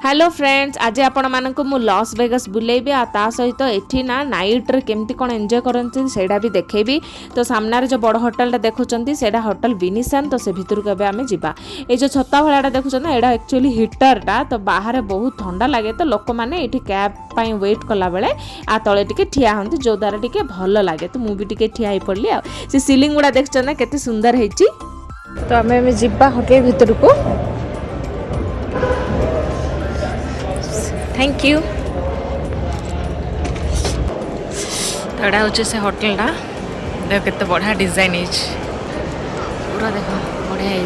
Hello friends, आज आपण मानक मु लॉस वेगस बुलेबी आ ता सहित एठी ना नाइट रे केमती कोन एन्जॉय करंती सेडा भी देखेबी। तो सामने रे जो बड़ होटल देखुचंती सेडा होटल विनिसन। तो से भितर के आमे जिबा। ए जो छत्ता भलाडा देखुचन एडा एक्चुअली हीटर टा। तो बाहर बहुत ठंडा लागे तो लोक माने एठी कैब पई वेट कला बेले आ तळे टिके ठिया हंती जो द्वारा टिके भलो लागे। तो मु भी टिके ठिया ही पड़ली आ से सीलिंग गुडा देखचन ना केते सुंदर हेची। तो आमे जिबा होटल भितर को। Thank you. एडा हूँ से होटल टा देख के बढ़िया डिजाइन है पूरा देख बढ़िया है।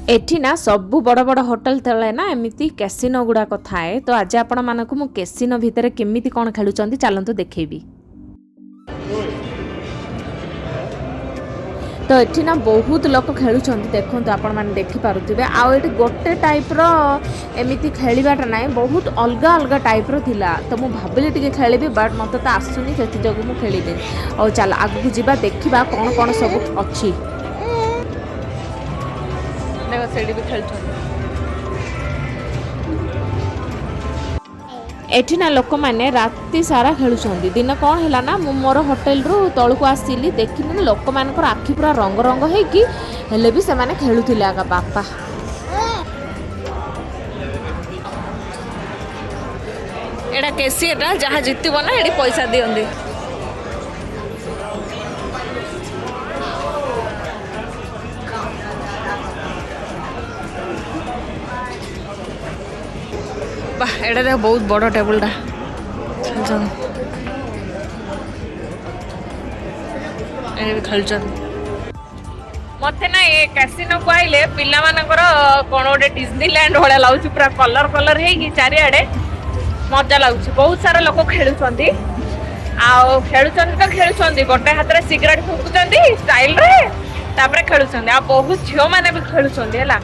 एठी ना सबू बड़ बड़ होटल तले ना एमती कैसिनो गुड़ाक थाए। तो आज आपण मानक मु कैसिनो भितर केमिति कौन खेलुचंती चलंतु देखेबी। तो एठी ना बहुत लोक खेलुचंती देखंतु आपण माने देखि पारुथिबे। आ एठी गोटे टाइप रो एमिति खेलिबाटा नाही बहुत अलगा अलगा टाइप रो थिला। तो मु भाबिले टिके खेलिबी बट मते त आसुनी सेति जगु मु खेलिबे। ओ चल आगु जिबा देखिबा कोन कोन सब अछि। देखो सेडी भी खेलछन। एठी ना लोक माने राति सारा खेलुछंती। दिन कौन हैला ना मु मोर होटल रु तळु को आसीली देखिन ना लोक मानकर आखि पूरा रंग रंग हे कि हेले भी से माने खेलुथिले आगा बापा। एडा केसी एटा जहा जितबो ना एडी पैसा दियंदी। एटा देख बहुत बड़ टेबल टा खेलचन। मते ना ये कैसिनो को आइले पिला मानकर कोन ओडे डिज्नीलैंड होड़ा लाउछ पूरा कलर कलर हे कि चारि आडे मजा लाउछ। बहुत सारा लोक खेलुचंती आ खेलुचंती तो खेलुचंती गोटे हाथ रे सिगरेट फुकुचंती स्टाइल रे तापरे खेलुचंती आ बहुत झियो माने भी खेलुचंती हैला।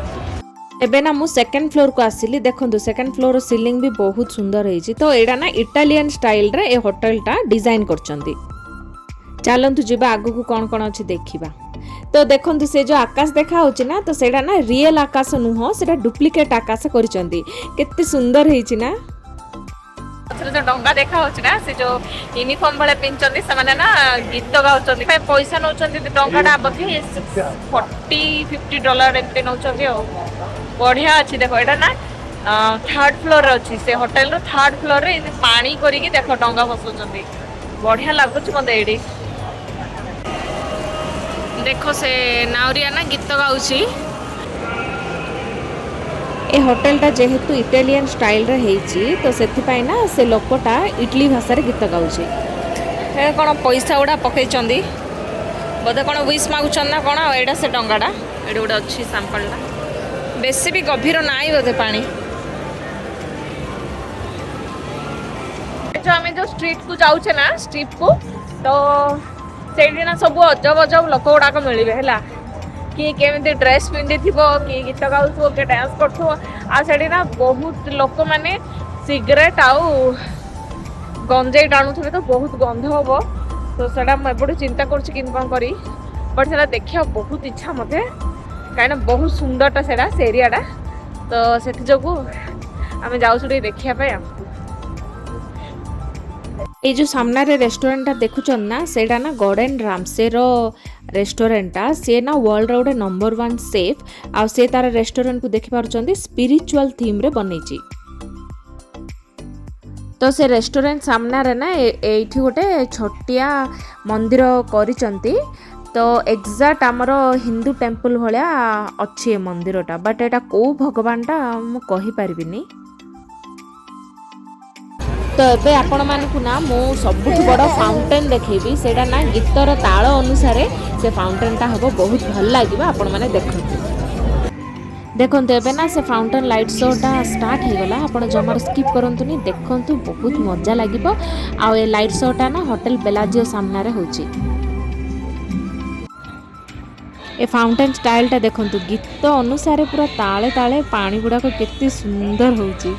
एबे ना मु सेकंड फ्लोर को आसिली देखंतु सेकंड फ्लोर सीलिंग भी बहुत सुंदर हेची। तो एडा ना इटालियन स्टाइल रे ए होटल टा डिजाइन करचंती। चलंतु जिबा आगु को कोन कोन अछि देखिबा। तो देखंतु से जो आकाश देखा होची ना तो सेडा ना रियल आकाश नुहो सेडा डुप्लीकेट आकाश करचंती। केते सुंदर हेची ना। जो डंगा देखा होची ना से जो यूनिफॉर्म वाले पिनचंती से माने ना गीत गाउचंती पैसा नउचंती डंगाटा बथि $40-50 एते नउचंती हो। बढ़िया अच्छी देखो एटा ना थर्ड फ्लोर अच्छी से होटल रो थर्ड फ्लोर रे पानी करिकी देखो डंगा बसुचंती बढ़िया लागुच मते एडी। देखो से नाउरिया ना गीत गाउची। ए होटल टा जेहेतु इटालियन स्टाइल रे हेची तो सेथि पई ना से लोकटा इटली भाषा रे गीत गाउची। ए कोन पैसा उडा पकेचंदी बदे कोन विश मागुचन ना कोन एडा से डंगाटा एडी उडा अच्छी सैंपल टा बेसी भी गभीर नाई बोधे पानी। जो आमे जो स्ट्रीट को जाउछे ना स्ट्रीट को तो सेडी ना सब अजब अजब लोक गुडा को मिलिबे हैला कि केमिति ड्रेस पिंदी थिबो कि गीत गाउथो के डांस करथो आ सेडी ना बहुत लोक माने सिगरेट आउ गंजे टाणुथबे तो बहुत गंध होबो। तो सेडा म बड चिंता करछि किन कोन करी बट सेडा देखिया बहुत इच्छा मते काइना बहुत सुंदर टा सेडा से एरिया टा। तो सेति जगु आमे जाउ छुडी देखिया पे। ए जो सामना रे रेस्टोरेंट टा देखुचन ना सेडा ना गॉर्डन रामसे रो रेस्टोरेंट टा से ना वर्ल्ड रो नंबर 1 सेफ आ से तार रेस्टोरेंट को देखि पारुचंदी स्पिरिचुअल थीम रे बनेची। तो से रेस्टोरेंट सामना रे ना एठी गोटे छोटिया मंदिर करिचंती। तो एग्जैक्ट आमर हिंदू टेम्पल भाया अच्छी मंदिरटा बट एटा को भगवान टा मु कहि पारबिनी। तो एबे आपण मानकु ना मो सबुठ बड़ फाउंटेन देखेबी सेडा ना गीतर ताल अनुसार से फाउंटेन टा हबो बहुत भल लागिबा। आपण माने देखंतु एबे ना से फाउंटेन लाइट शो टा स्टार्ट हे गला। आपण जमार स्किप करंतुनी देखंतु बहुत मजा लागिबो। आ ए लाइट शो टा ना होटल बेलाजियो सामना रे होची। ए फाउंटेन स्टाइल टा देखंतु गीत अनुसार पूरा ताले ताले पानी गुडा को केते सुंदर होची।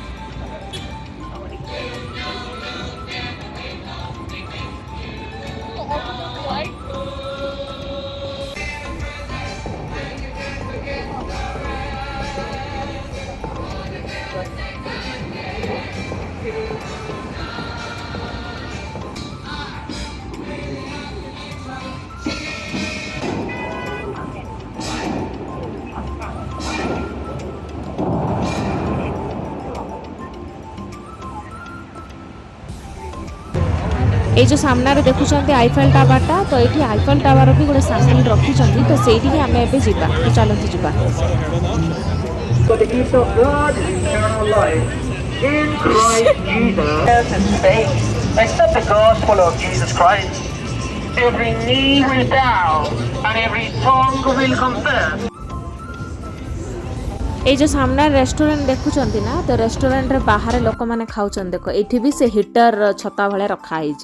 ये जो सामने देखुं आईफेल टावरटा तो ये आईफेल टावर भी गोटे सैंपल रखी तो से आम ए जा तो चलते जा For the gift of God is eternal life in Christ Jesus. In space, accept the gospel of Jesus Christ. Every knee will bow and every tongue will confess. ये जो सामने रेस्टोरेंट देखुं ना तो रेस्टोरेंट रे बाहर लोक मैंने खाऊँ देख ये भी से हीटर छता भाया रखाई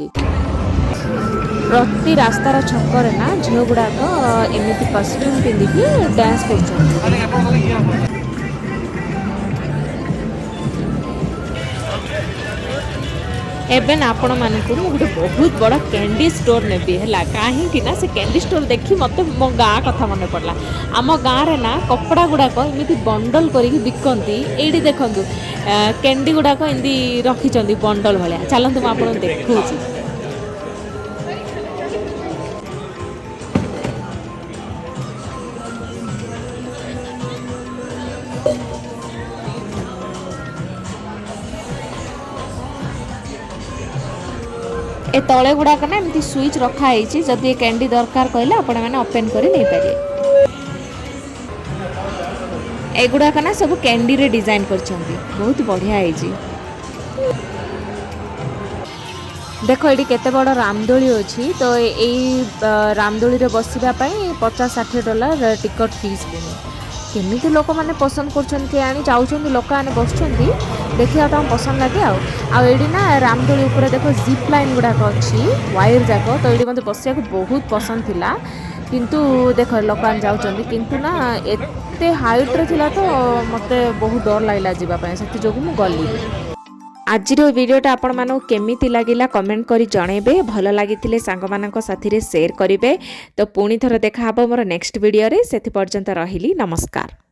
प्रति रास्तार छकरे ना झील गुड़ाक एमती कस्ट्यूम पिंधिकी डांस कर एबेन आपण मानक गोटे बहुत बड़ा कैंडी स्टोर नेबी है कहीं से कैंडी स्टोर देखी मत मो गाँ कथा मन पड़ला आम गाँव रे ना कपड़ा गुड़ाक एमती बंडल करके बिकती ये देखूँ कैंडी गुड़ाक एमती रखी बंडल भाया चलतु मुझे देखूँ ए तले गुड़ाक ना एमती स्विच रखाई जदि कैंडी दरकार कहले आपण मैंने ओपन कर नहीं पारे एगुड़ाक ना सब कैंडी रे डिजाइन कर बहुत बढ़िया है देख ये केते बड़ रामदोली अच्छी तो यही रामदोली रे बसवाई $50-60 टिकट फीस केमी लोक मैंने पसंद कर जाऊँ लोक मैंने बस देखा तो पसंद लगे आड़ी ना रामदोली उपर देख जिप लाइन गुड़ाक अच्छी वायर जाक तो ये मतलब बस बहुत पसंद थिला किंतु देख लोक मैंने जाऊँ किंतु ना एते हाइट रे थिला तो मते बहुत डर लगला जावाई से जो मुझे गली आज वीडियोटा आपण मानू केमिति लागिला कमेंट करी जणेबे भल लागिथिले सांग मानक साथी रे शेयर करिवे तो पुणी थर देखा हबो मोर नेक्स्ट वीडियो रे सेति पर्यंत रहिली नमस्कार।